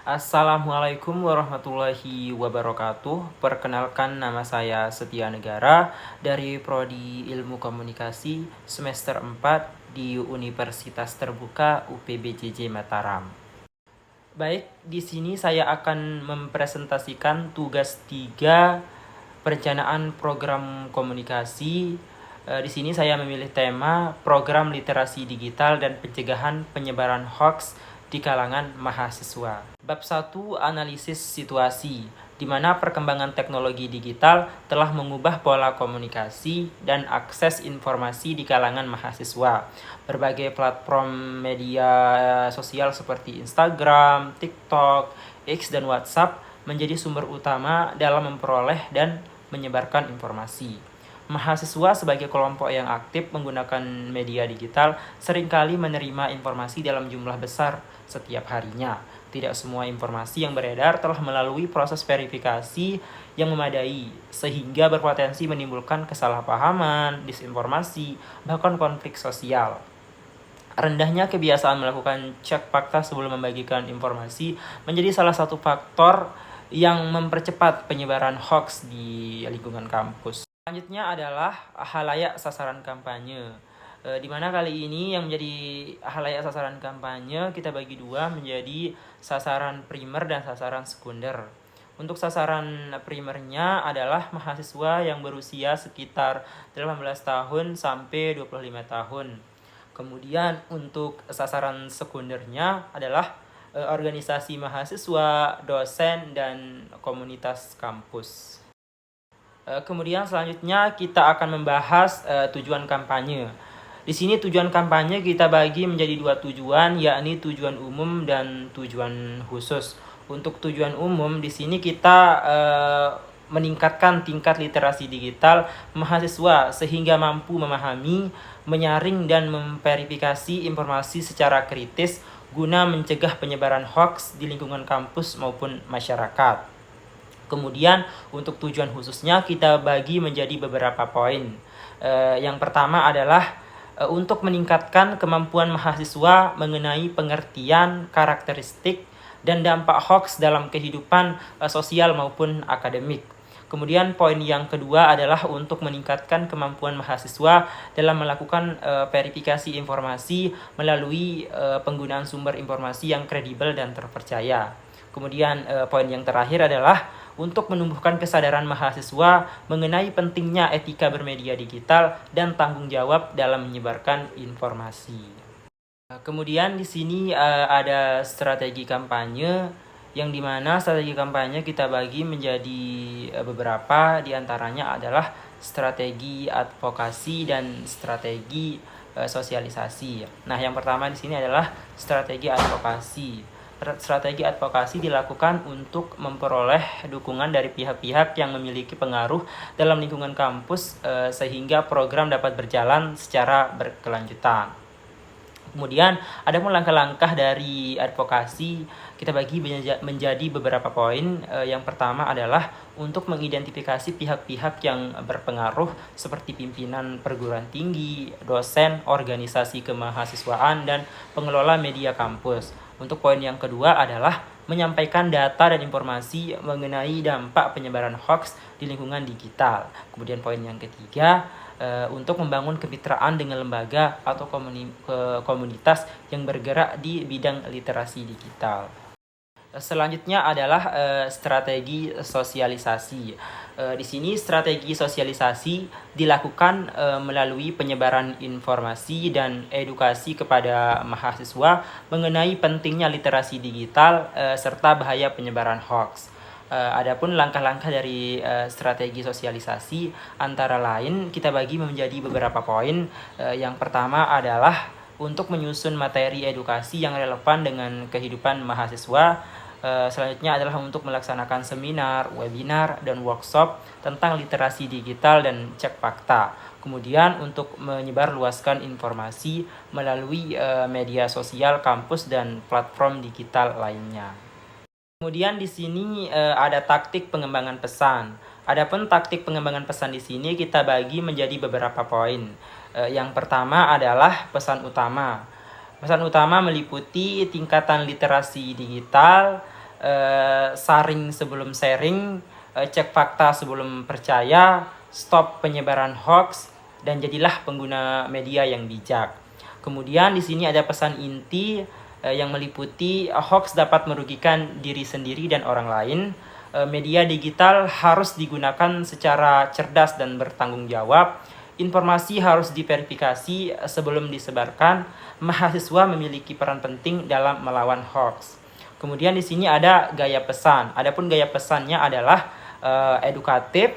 Assalamualaikum warahmatullahi wabarakatuh. Perkenalkan, nama saya Setia Negara dari Prodi Ilmu Komunikasi semester 4 di Universitas Terbuka UPBJJ Mataram. Baik, di sini saya akan mempresentasikan tugas 3 perencanaan program komunikasi. Di sini saya memilih tema program literasi digital dan pencegahan penyebaran hoaks di kalangan mahasiswa. Bab 1, analisis situasi, di mana perkembangan teknologi digital telah mengubah pola komunikasi dan akses informasi di kalangan mahasiswa. Berbagai platform media sosial seperti Instagram, TikTok, X, dan WhatsApp menjadi sumber utama dalam memperoleh dan menyebarkan informasi. Mahasiswa sebagai kelompok yang aktif menggunakan media digital seringkali menerima informasi dalam jumlah besar setiap harinya. Tidak semua informasi yang beredar telah melalui proses verifikasi yang memadai, sehingga berpotensi menimbulkan kesalahpahaman, disinformasi, bahkan konflik sosial. Rendahnya kebiasaan melakukan cek fakta sebelum membagikan informasi menjadi salah satu faktor yang mempercepat penyebaran hoaks di lingkungan kampus. Selanjutnya adalah khalayak sasaran kampanye, di mana kali ini yang menjadi khalayak sasaran kampanye kita bagi dua menjadi sasaran primer dan sasaran sekunder. Untuk sasaran primernya adalah mahasiswa yang berusia sekitar 18 tahun sampai 25 tahun. Kemudian untuk sasaran sekundernya adalah organisasi mahasiswa, dosen, dan komunitas kampus. Kemudian selanjutnya kita akan membahas tujuan kampanye. Di sini tujuan kampanye kita bagi menjadi 2 tujuan, yakni tujuan umum dan tujuan khusus. Untuk tujuan umum di sini kita meningkatkan tingkat literasi digital mahasiswa sehingga mampu memahami, menyaring, dan memverifikasi informasi secara kritis guna mencegah penyebaran hoaks di lingkungan kampus maupun masyarakat. Kemudian untuk tujuan khususnya kita bagi menjadi beberapa poin. Yang pertama adalah untuk meningkatkan kemampuan mahasiswa mengenai pengertian, karakteristik, dan dampak hoaks dalam kehidupan sosial maupun akademik. Kemudian poin yang kedua adalah untuk meningkatkan kemampuan mahasiswa dalam melakukan verifikasi informasi melalui penggunaan sumber informasi yang kredibel dan terpercaya. Kemudian poin yang terakhir adalah untuk menumbuhkan kesadaran mahasiswa mengenai pentingnya etika bermedia digital dan tanggung jawab dalam menyebarkan informasi. Kemudian di sini ada strategi kampanye, yang dimana strategi kampanye kita bagi menjadi beberapa, diantaranya adalah strategi advokasi dan strategi sosialisasi. Nah, yang pertama di sini adalah strategi advokasi. Strategi advokasi dilakukan untuk memperoleh dukungan dari pihak-pihak yang memiliki pengaruh dalam lingkungan kampus sehingga program dapat berjalan secara berkelanjutan. Kemudian ada pun langkah-langkah dari advokasi kita bagi menjadi beberapa poin. Yang pertama adalah untuk mengidentifikasi pihak-pihak yang berpengaruh seperti pimpinan perguruan tinggi, dosen, organisasi kemahasiswaan, dan pengelola media kampus. Untuk poin yang kedua adalah menyampaikan data dan informasi mengenai dampak penyebaran hoaks di lingkungan digital. Kemudian poin yang ketiga, untuk membangun kemitraan dengan lembaga atau komunitas yang bergerak di bidang literasi digital. Selanjutnya adalah strategi sosialisasi. Di sini strategi sosialisasi dilakukan melalui penyebaran informasi dan edukasi kepada mahasiswa mengenai pentingnya literasi digital serta bahaya penyebaran hoaks. Adapun langkah-langkah dari strategi sosialisasi antara lain kita bagi menjadi beberapa poin. Yang pertama adalah untuk menyusun materi edukasi yang relevan dengan kehidupan mahasiswa. Selanjutnya adalah untuk melaksanakan seminar, webinar, dan workshop tentang literasi digital dan cek fakta. Kemudian untuk menyebarluaskan informasi melalui media sosial kampus dan platform digital lainnya. Kemudian di sini ada taktik pengembangan pesan. Adapun taktik pengembangan pesan di sini kita bagi menjadi beberapa poin. Yang pertama adalah pesan utama. Pesan utama meliputi tingkatan literasi digital, saring sebelum sharing, cek fakta sebelum percaya, stop penyebaran hoax, dan jadilah pengguna media yang bijak. Kemudian di sini ada pesan inti yang meliputi hoax dapat merugikan diri sendiri dan orang lain. Media digital harus digunakan secara cerdas dan bertanggung jawab. Informasi harus diverifikasi sebelum disebarkan. Mahasiswa memiliki peran penting dalam melawan hoax. Kemudian di sini ada gaya pesan. Adapun gaya pesannya adalah edukatif,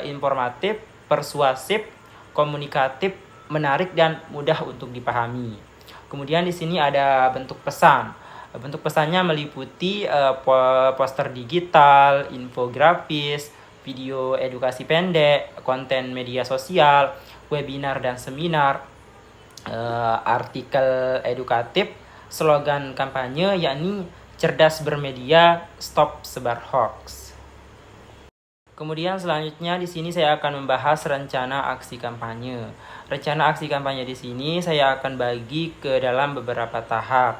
informatif, persuasif, komunikatif, menarik, dan mudah untuk dipahami. Kemudian di sini ada bentuk pesan. Bentuk pesannya meliputi poster digital, infografis, video edukasi pendek, konten media sosial, webinar dan seminar, artikel edukatif, slogan kampanye yakni cerdas bermedia, stop sebar hoax. Kemudian selanjutnya di sini saya akan membahas rencana aksi kampanye. Rencana aksi kampanye di sini saya akan bagi ke dalam beberapa tahap.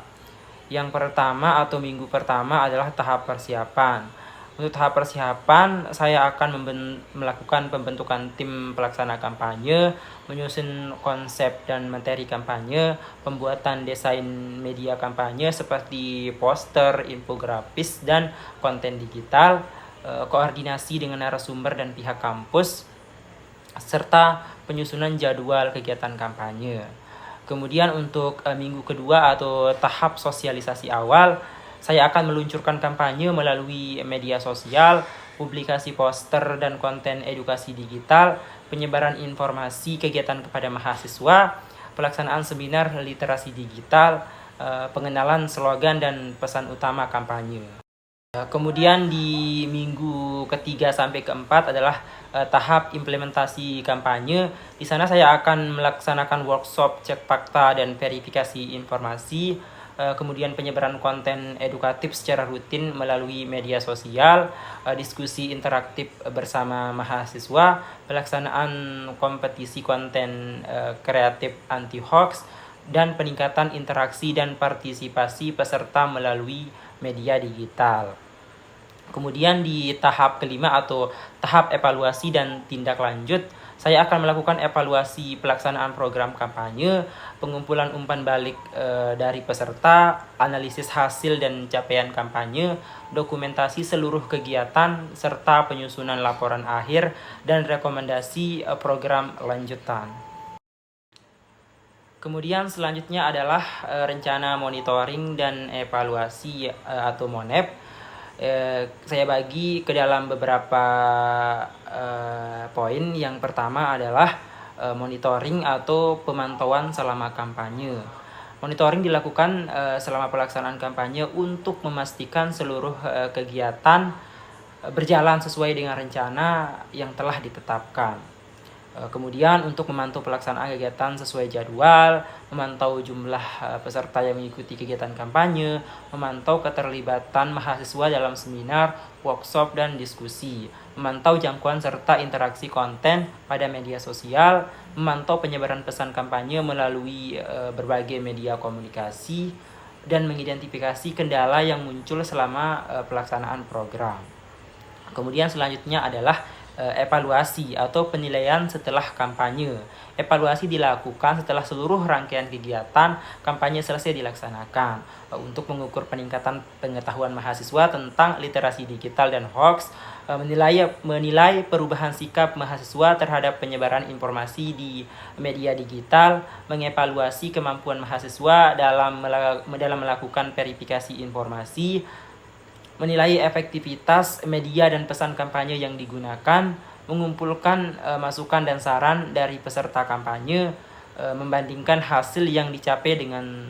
Yang pertama atau minggu pertama adalah tahap persiapan. Untuk tahap persiapan, saya akan melakukan pembentukan tim pelaksana kampanye, menyusun konsep dan materi kampanye, pembuatan desain media kampanye seperti poster, infografis, dan konten digital, koordinasi dengan narasumber dan pihak kampus, serta penyusunan jadwal kegiatan kampanye. Kemudian untuk minggu kedua atau tahap sosialisasi awal, saya akan meluncurkan kampanye melalui media sosial, publikasi poster dan konten edukasi digital, penyebaran informasi kegiatan kepada mahasiswa, pelaksanaan seminar literasi digital, pengenalan slogan dan pesan utama kampanye. Kemudian di minggu ketiga sampai keempat adalah tahap implementasi kampanye. Di sana saya akan melaksanakan workshop cek fakta dan verifikasi informasi, kemudian penyebaran konten edukatif secara rutin melalui media sosial, diskusi interaktif bersama mahasiswa, pelaksanaan kompetisi konten kreatif anti hoax, dan peningkatan interaksi dan partisipasi peserta melalui media digital. Kemudian di tahap kelima atau tahap evaluasi dan tindak lanjut, saya akan melakukan evaluasi pelaksanaan program kampanye, pengumpulan umpan balik dari peserta, analisis hasil dan capaian kampanye, dokumentasi seluruh kegiatan, serta penyusunan laporan akhir dan rekomendasi program lanjutan. Kemudian selanjutnya adalah rencana monitoring dan evaluasi atau MONEP. Saya bagi ke dalam beberapa poin. Yang pertama adalah monitoring atau pemantauan selama kampanye. Monitoring dilakukan selama pelaksanaan kampanye untuk memastikan seluruh kegiatan berjalan sesuai dengan rencana yang telah ditetapkan. Kemudian untuk memantau pelaksanaan kegiatan sesuai jadwal, memantau jumlah peserta yang mengikuti kegiatan kampanye, memantau keterlibatan mahasiswa dalam seminar, workshop, dan diskusi, memantau jangkauan serta interaksi konten pada media sosial, memantau penyebaran pesan kampanye melalui berbagai media komunikasi, dan mengidentifikasi kendala yang muncul selama pelaksanaan program. Kemudian selanjutnya adalah evaluasi atau penilaian setelah kampanye. Evaluasi dilakukan setelah seluruh rangkaian kegiatan kampanye selesai dilaksanakan untuk mengukur peningkatan pengetahuan mahasiswa tentang literasi digital dan hoax, menilai perubahan sikap mahasiswa terhadap penyebaran informasi di media digital, mengevaluasi kemampuan mahasiswa dalam melakukan verifikasi informasi, menilai efektivitas media dan pesan kampanye yang digunakan, mengumpulkan masukan dan saran dari peserta kampanye, membandingkan hasil yang dicapai dengan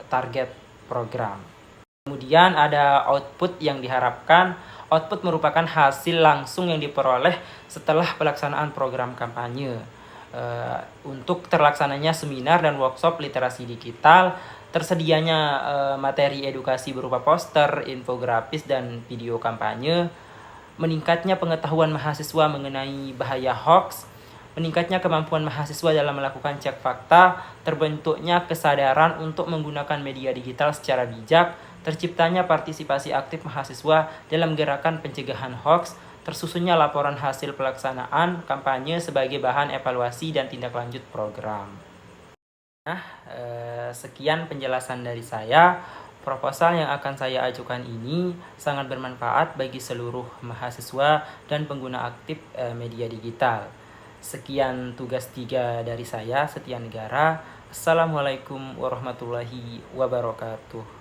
target program. Kemudian ada output yang diharapkan. Output merupakan hasil langsung yang diperoleh setelah pelaksanaan program kampanye. Untuk terlaksananya seminar dan workshop literasi digital, tersedianya materi edukasi berupa poster, infografis, dan video kampanye, meningkatnya pengetahuan mahasiswa mengenai bahaya hoax, meningkatnya kemampuan mahasiswa dalam melakukan cek fakta, terbentuknya kesadaran untuk menggunakan media digital secara bijak, terciptanya partisipasi aktif mahasiswa dalam gerakan pencegahan hoaks, tersusunnya laporan hasil pelaksanaan kampanye sebagai bahan evaluasi dan tindak lanjut program. Nah, sekian penjelasan dari saya. Proposal yang akan saya ajukan ini sangat bermanfaat bagi seluruh mahasiswa dan pengguna aktif media digital. Sekian tugas 3 dari saya, Setia Negara. Assalamualaikum warahmatullahi wabarakatuh.